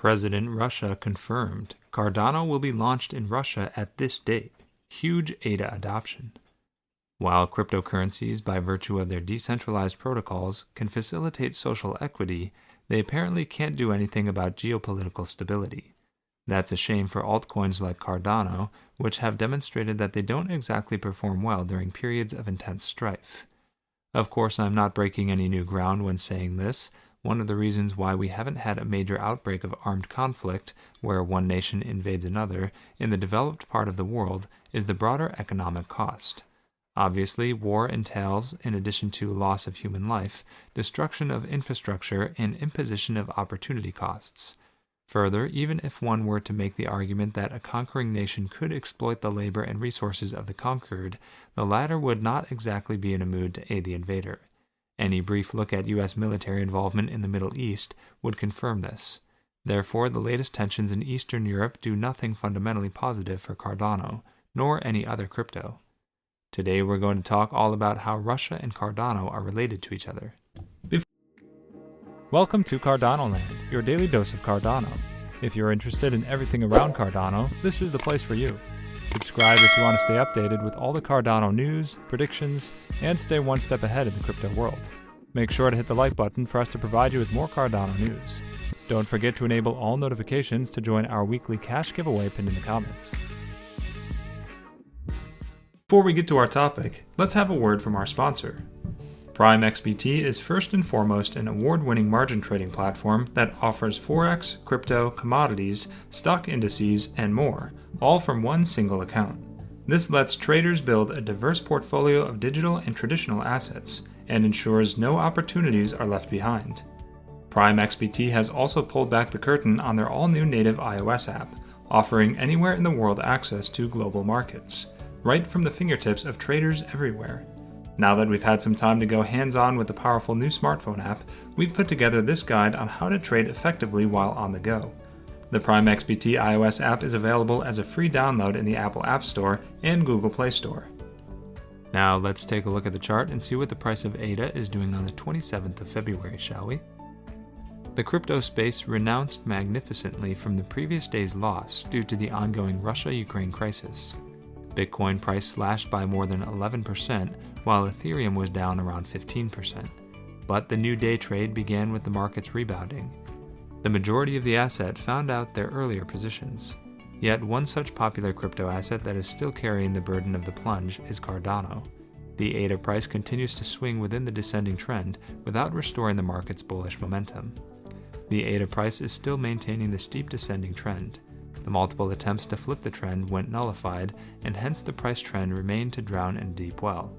President Russia confirmed Cardano will be launched in Russia at this date. Huge ADA adoption. While cryptocurrencies, by virtue of their decentralized protocols, can facilitate social equity, they apparently can't do anything about geopolitical stability. That's a shame for altcoins like Cardano, which have demonstrated that they don't exactly perform well during periods of intense strife. Of course, I'm not breaking any new ground when saying this. One of the reasons why we haven't had a major outbreak of armed conflict, where one nation invades another, in the developed part of the world is the broader economic cost. Obviously, war entails, in addition to loss of human life, destruction of infrastructure and imposition of opportunity costs. Further, even if one were to make the argument that a conquering nation could exploit the labor and resources of the conquered, the latter would not exactly be in a mood to aid the invader. Any brief look at U.S. military involvement in the Middle East would confirm this. Therefore, the latest tensions in Eastern Europe do nothing fundamentally positive for Cardano, nor any other crypto. Today we're going to talk all about how Russia and Cardano are related to each other. Welcome to Cardano Land, your daily dose of Cardano. If you're interested in everything around Cardano, this is the place for you. Subscribe if you want to stay updated with all the Cardano news, predictions, and stay one step ahead in the crypto world. Make sure to hit the like button for us to provide you with more Cardano news. Don't forget to enable all notifications to join our weekly cash giveaway pinned in the comments. Before we get to our topic, let's have a word from our sponsor. Prime XBT is first and foremost an award-winning margin trading platform that offers forex, crypto, commodities, stock indices, and more, all from one single account. This lets traders build a diverse portfolio of digital and traditional assets, and ensures no opportunities are left behind. Prime XBT has also pulled back the curtain on their all-new native iOS app, offering anywhere in the world access to global markets, right from the fingertips of traders everywhere. Now that we've had some time to go hands-on with the powerful new smartphone app, we've put together this guide on how to trade effectively while on the go. The Prime XBT iOS app is available as a free download in the Apple App Store and Google Play Store. Now let's take a look at the chart and see what the price of ADA is doing on the 27th of February, shall we? The crypto space renounced magnificently from the previous day's loss due to the ongoing Russia-Ukraine crisis. Bitcoin price slashed by more than 11%, while Ethereum was down around 15%. But the new day trade began with the markets rebounding. The majority of the asset found out their earlier positions. Yet one such popular crypto asset that is still carrying the burden of the plunge is Cardano. The ADA price continues to swing within the descending trend without restoring the market's bullish momentum. The ADA price is still maintaining the steep descending trend. The multiple attempts to flip the trend went nullified, and hence the price trend remained to drown in a deep well.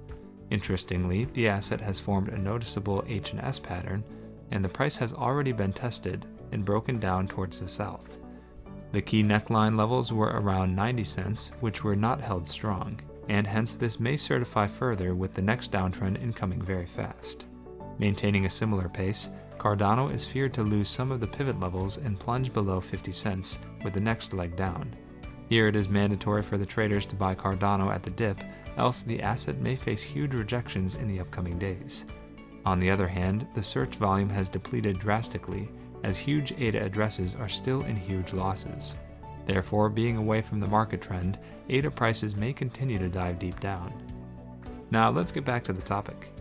Interestingly, the asset has formed a noticeable H&S pattern, and the price has already been tested and broken down towards the south. The key neckline levels were around 90 cents, which were not held strong, and hence this may certify further with the next downtrend incoming very fast. Maintaining a similar pace, Cardano is feared to lose some of the pivot levels and plunge below 50 cents with the next leg down. Here it is mandatory for the traders to buy Cardano at the dip, else the asset may face huge rejections in the upcoming days. On the other hand, the search volume has depleted drastically, as huge ADA addresses are still in huge losses. Therefore, being away from the market trend, ADA prices may continue to dive deep down. Now let's get back to the topic.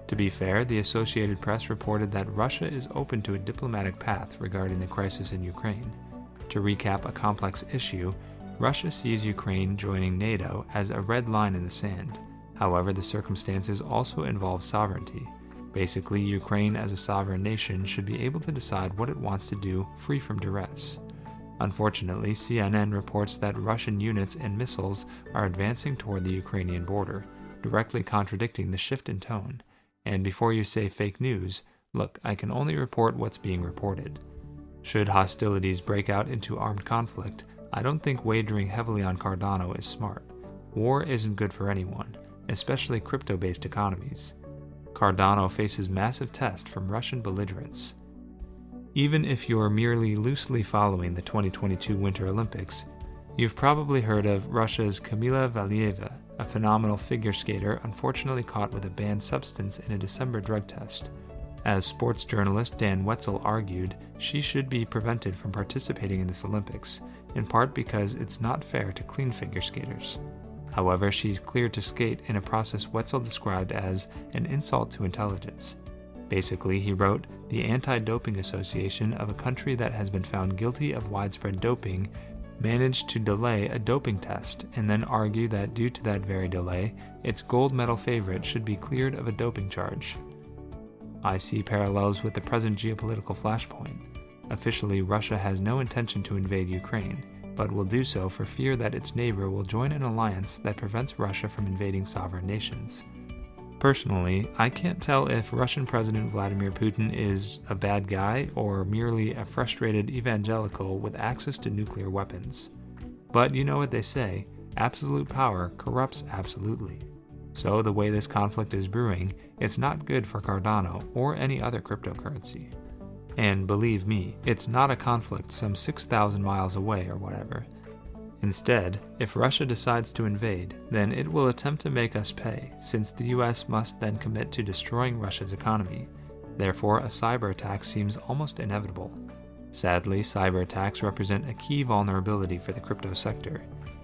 To be fair, the Associated Press reported that Russia is open to a diplomatic path regarding the crisis in Ukraine. To recap a complex issue, Russia sees Ukraine joining NATO as a red line in the sand. However, the circumstances also involve sovereignty. Basically, Ukraine as a sovereign nation should be able to decide what it wants to do free from duress. Unfortunately, CNN reports that Russian units and missiles are advancing toward the Ukrainian border, directly contradicting the shift in tone. And before you say fake news, look, I can only report what's being reported. Should hostilities break out into armed conflict, I don't think wagering heavily on Cardano is smart. War isn't good for anyone, especially crypto-based economies. Cardano faces massive tests from Russian belligerents. Even if you're merely loosely following the 2022 Winter Olympics, you've probably heard of Russia's Kamila Valieva, a phenomenal figure skater unfortunately caught with a banned substance in a December drug test. As sports journalist Dan Wetzel argued, she should be prevented from participating in this Olympics, in part because it's not fair to clean figure skaters. However, she's cleared to skate in a process Wetzel described as an insult to intelligence. Basically, he wrote, the Anti-Doping Association of a country that has been found guilty of widespread doping managed to delay a doping test and then argue that due to that very delay, its gold medal favorite should be cleared of a doping charge. I see parallels with the present geopolitical flashpoint. Officially, Russia has no intention to invade Ukraine, but will do so for fear that its neighbor will join an alliance that prevents Russia from invading sovereign nations. Personally, I can't tell if Russian President Vladimir Putin is a bad guy or merely a frustrated evangelical with access to nuclear weapons. But you know what they say, absolute power corrupts absolutely. So the way this conflict is brewing, it's not good for Cardano or any other cryptocurrency. And believe me, it's not a conflict some 6,000 miles away or whatever. Instead, if Russia decides to invade, then it will attempt to make us pay, since the US must then commit to destroying Russia's economy. Therefore, a cyber attack seems almost inevitable. Sadly, cyber attacks represent a key vulnerability for the crypto sector.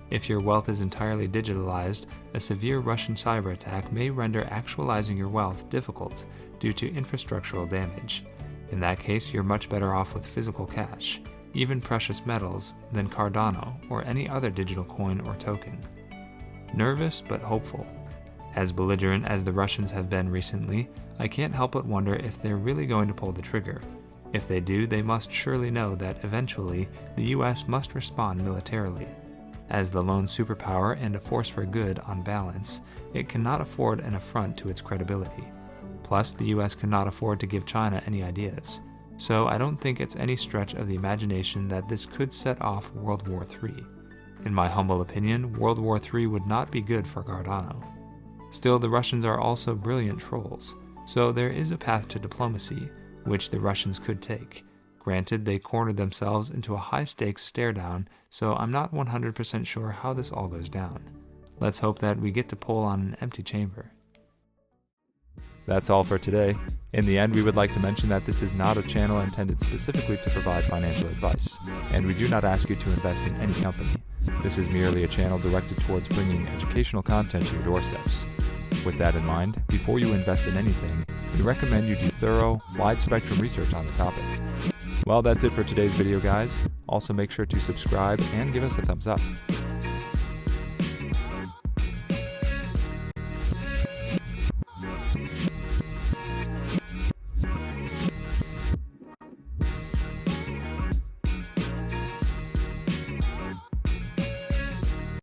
If your wealth is entirely digitalized, a severe Russian cyber attack may render actualizing your wealth difficult due to infrastructural damage. In that case, you're much better off with physical cash, even precious metals, than Cardano or any other digital coin or token. Nervous but hopeful. As belligerent as the Russians have been recently, I can't help but wonder if they're really going to pull the trigger. If they do, they must surely know that eventually the US must respond militarily. As the lone superpower and a force for good on balance, it cannot afford an affront to its credibility. Plus, the US cannot afford to give China any ideas. So I don't think it's any stretch of the imagination that this could set off World War III. In my humble opinion, World War III would not be good for Cardano. Still, the Russians are also brilliant trolls, so there is a path to diplomacy, which the Russians could take. Granted, they cornered themselves into a high-stakes stare-down, so I'm not 100% sure how this all goes down. Let's hope that we get to pull on an empty chamber. That's all for today. In the end, we would like to mention that this is not a channel intended specifically to provide financial advice, and we do not ask you to invest in any company. This is merely a channel directed towards bringing educational content to your doorsteps. With that in mind, before you invest in anything, we recommend you do thorough, wide-spectrum research on the topic. Well, that's it for today's video, guys. Also, make sure to subscribe and give us a thumbs up.